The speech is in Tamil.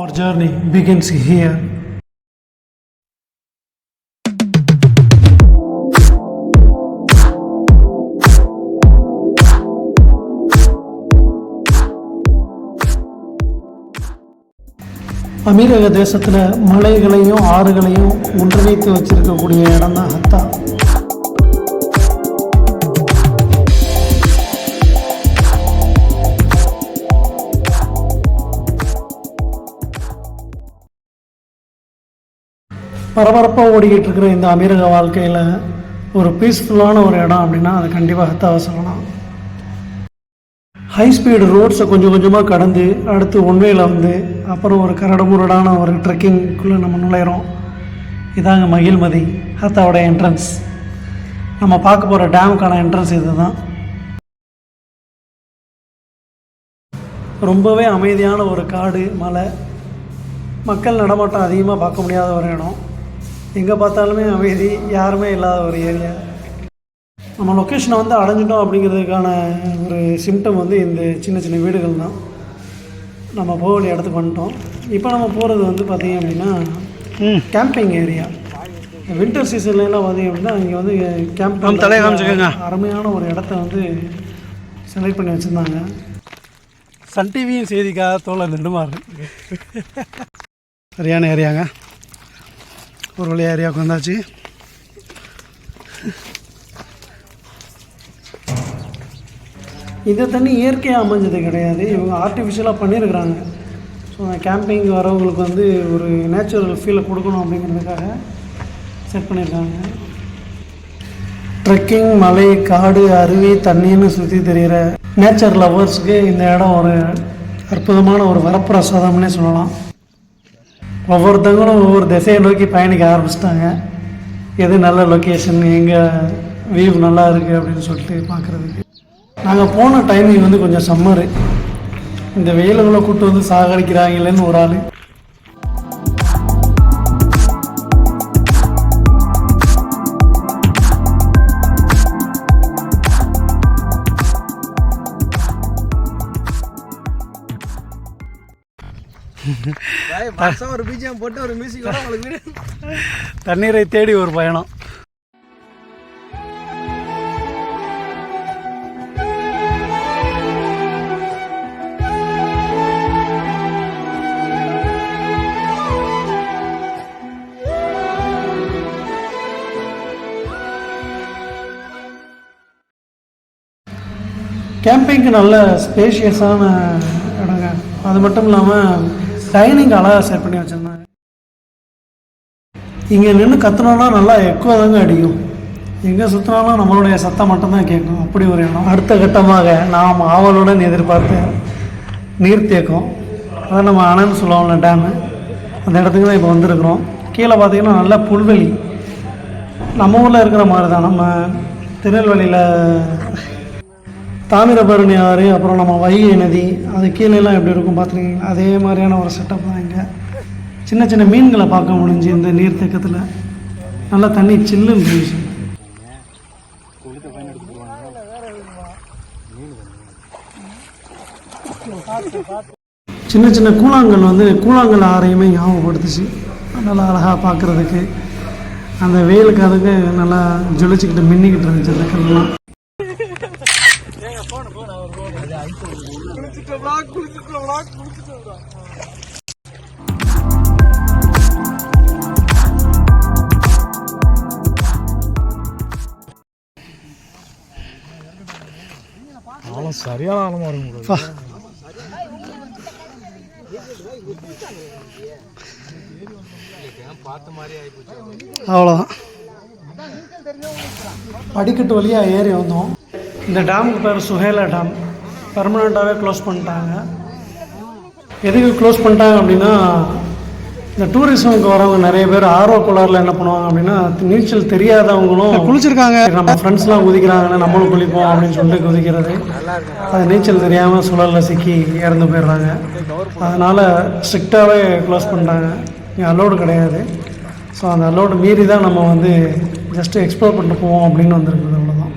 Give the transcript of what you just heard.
Our journey begins here. அமீரக தேசத்தில் மலைகளையும் ஆறுகளையும் ஒன்றிணைத்து வச்சிருக்கக்கூடிய இடம் தான் ஹத்தா. பரபரப்பாக ஓடிக்கிட்டு இருக்கிற இந்த அமீரக வாழ்க்கையில் ஒரு பீஸ்ஃபுல்லான ஒரு இடம் அப்படின்னா அது கண்டிப்பாக ஹத்தாவை சொல்லலாம். ஹை ஸ்பீடு ரோட்ஸை கொஞ்சம் கொஞ்சமாக கடந்து அடுத்து ஒன்வேயில் வந்து அப்புறம் ஒரு கரடுமுரடான ஒரு ட்ரெக்கிங்குள்ளே நம்ம நுழையிறோம். இதாங்க மகிழ்மதி, ஹத்தாவோட என்ட்ரன்ஸ். நம்ம பார்க்க போகிற டேமுக்கான என்ட்ரன்ஸ் இது தான். ரொம்பவே அமைதியான ஒரு காடு, மலை, மக்கள் நடமாட்டம் அதிகமாக பார்க்க முடியாத ஒரு இடம். எங்கே பார்த்தாலுமே அமைதி, யாருமே இல்லாத ஒரு ஏரியா. நம்ம லொக்கேஷனை வந்து அடைஞ்சிட்டோம் அப்படிங்கிறதுக்கான ஒரு சிம்டம் வந்து இந்த சின்ன சின்ன வீடுகள் தான். நம்ம போக வேண்டிய இடத்துக்கு வந்துட்டோம். இப்போ நம்ம போகிறது வந்து பார்த்திங்க அப்படின்னா கேம்பிங் ஏரியா. வின்டர் சீசன்லாம் பார்த்திங்க அப்படின்னா இங்கே வந்து கேம்ப் அருமையான ஒரு இடத்த வந்து செலக்ட் பண்ணி வச்சுருந்தாங்க. சன் டிவியும் செய்திக்காக தோலை நெடுமாறு சரியான ஏரியாங்க. ஒரு வழியாக ஏரியாவுக்கு வந்தாச்சு. இந்த தண்ணி இயற்கையாக அமைஞ்சது கிடையாது, இவங்க ஆர்டிஃபிஷியலாக பண்ணியிருக்கிறாங்க. ஸோ கேம்பிங் வரவங்களுக்கு வந்து ஒரு நேச்சுரல் ஃபீலை கொடுக்கணும் அப்படிங்கிறதுக்காக செட் பண்ணியிருக்காங்க. ட்ரெக்கிங், மலை, காடு, அருவி, தண்ணின்னு சுற்றி தெரிகிற நேச்சர் லவர்ஸுக்கு இந்த இடம் ஒரு அற்புதமான ஒரு வரப்பிரசாதம்னே சொல்லலாம். ஒவ்வொருத்தவங்களும் ஒவ்வொரு திசையை நோக்கி பயணிக்க ஆரம்பிச்சிட்டாங்க. எது நல்ல லொக்கேஷன், எங்கே வியூ நல்லா இருக்குது அப்படின்னு சொல்லிட்டு பார்க்குறதுக்கு. நாங்கள் போன டைமிங் வந்து கொஞ்சம் சம்மரு. இந்த வெயிலுக்குள்ளே கூப்பிட்டு வந்து சாகடிக்கிறாங்களேன்னு ஒரு ஆள். ஒரு பீஜம் போட்டு ஒரு மியூசிக் தண்ணீரை தேடி ஒரு பயணம். கேம்பிங்க்கு நல்ல ஸ்பேஷியஸான இடங்க. அது மட்டும் இல்லாமல் டைனிங் அழகாக செட் பண்ணி வச்சுருந்தாங்க. இங்கே நின்று கற்றுனோன்னா நல்லா எக்கோ தாங்க அடிக்கும். எங்கே சுற்றினாலும் நம்மளுடைய சத்தம் மட்டும்தான் கேட்கும். அப்படி ஒரு இடம். அடுத்த கட்டமாக நாம் ஆவலுடன் எதிர்பார்த்த நீர்த்தேக்கம், அதான் நம்ம அணைன்னு சொல்லுவோம்ல டேமு, அந்த இடத்துக்கு தான் இப்போ வந்திருக்கிறோம். கீழே பார்த்திங்கன்னா நல்ல புல்வெளி, நம்ம ஊரில் இருக்கிற மாதிரி தான். நம்ம திருநெல்வேலியில் தாமிரபரணி ஆறு, அப்புறம் நம்ம வைகை நதி, அது கீழேலாம் எப்படி இருக்கும் பார்த்துருக்கீங்களா, அதே மாதிரியான ஒரு செட்டப் தான். இங்கே சின்ன சின்ன மீன்களை பார்க்க முடிஞ்சு இந்த நீர்த்தேக்கத்தில். நல்லா தண்ணி சில்லுன்னு இருந்துச்சு. சின்ன சின்ன கூழாங்கல் வந்து கூழாங்கல் ஆறையுமே ஞாபகப்படுத்துச்சு. நல்லா அழகாக பார்க்குறதுக்கு. அந்த வெயிலுக்கு அதுக்கு நல்லா ஜொலிச்சுக்கிட்டு மின்னிக்கிட்டு இருந்துச்சு அந்த கல்லாம். சரியான ஆழமா இருக்கும். அவ்வளோதான், படிக்கட்டு வழியாக ஏறி வந்தோம். இந்த டேமுக்கு பேர் சுஹேலா டேம். பர்மனெண்ட்டாகவே க்ளோஸ் பண்ணிட்டாங்க. எதுக்கு க்ளோஸ் பண்ணிட்டாங்க அப்படின்னா, இந்த டூரிசமுக்கு வரவங்க நிறைய பேர் ஆர்வ கோளாறில் என்ன பண்ணுவாங்க அப்படின்னா, நீச்சல் தெரியாதவங்களும் குளிச்சிருக்காங்க, நம்ம ஃப்ரெண்ட்ஸ்லாம் குதிக்கிறாங்கன்னா நம்மளும் குளிப்போம் அப்படின்னு சொல்லிட்டு குதிக்கிறது. அது நீச்சல் தெரியாமல் சுழலில் சிக்கி இறந்து போயிடுறாங்க. அதனால் ஸ்ட்ரிக்டாகவே க்ளோஸ் பண்ணிட்டாங்க. இங்கே அலோடு கிடையாது. ஸோ அந்த அலோடு மீறி தான் நம்ம வந்து ஜஸ்ட்டு எக்ஸ்ப்ளோர் பண்ணிட்டு போவோம் அப்படின்னு வந்துருக்குது. அவ்வளோதான்.